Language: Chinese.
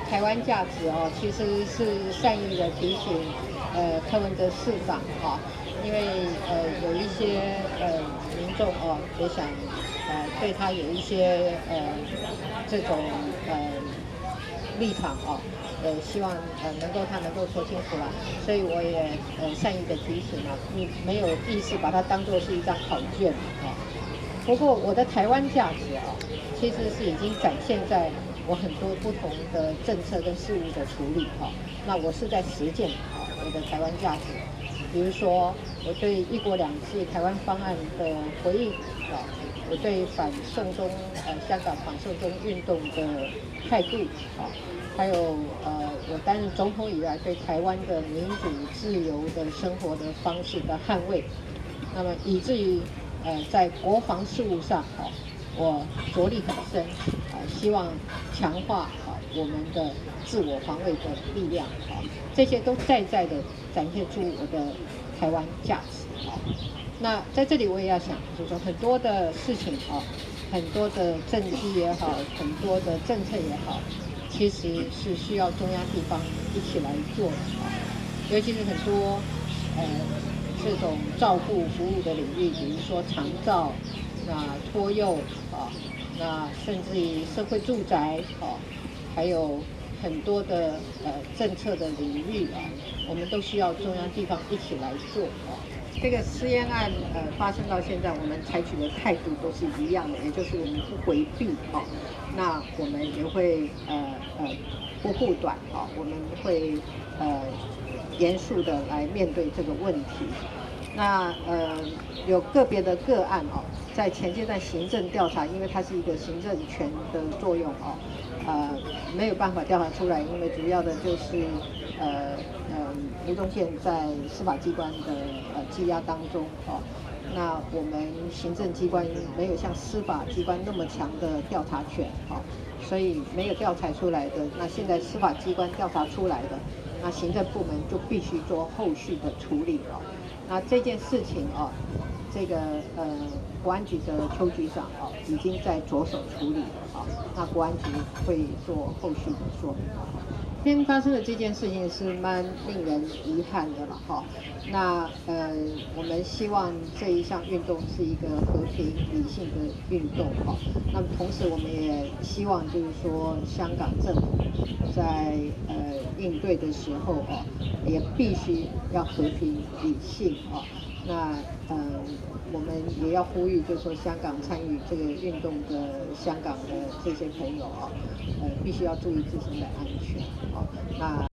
台湾价值哦，其实是善意的提醒，柯文哲市长哈、因为有一些民众哦也想对他有一些这种立场哦，希望他能够说清楚啦，所以我也善意的提醒啊，你没有意识把它当作是一张考卷啊、不过我的台湾价值啊，其实是已经展现在我很多不同的政策跟事务的处理哈、那我是在实践我的台湾价值，比如说我对“一国两制”台湾方案的回应啊，我对香港反送中运动的态度啊，还有我担任总统以来对台湾的民主自由的生活的方式的捍卫，那么以至于在国防事务上我着力很深希望强化我们的自我防卫的力量这些都在的展现出我的台湾价值那在这里我也要想，就是说很多的事情很多的政绩也好，很多的政策也好，其实是需要中央地方一起来做的尤其是很多这种照顾服务的领域，比如说长照、托幼那甚至于社会住宅还有很多的政策的领域我们都需要中央地方一起来做这个私烟案发生到现在，我们采取的态度都是一样的，也就是我们不回避那我们也会不护短我们会严肃的来面对这个问题。那有个别的个案在前阶段行政调查，因为它是一个行政权的作用没有办法调查出来，因为主要的就是吴宗宪在司法机关的羁押当中那我们行政机关没有像司法机关那么强的调查权所以没有调查出来的，那现在司法机关调查出来的，那行政部门就必须做后续的处理那这件事情这个国安局的邱局长已经在着手处理了那国安局会做后续的说明今天发生的这件事情是蛮令人遗憾的了那我们希望这一项运动是一个和平理性的运动那么同时我们也希望就是说香港政府在应对的时候也必须要和平理性那我们也要呼吁，就是说香港参与这个运动的香港的这些朋友必须要注意自身的安全那。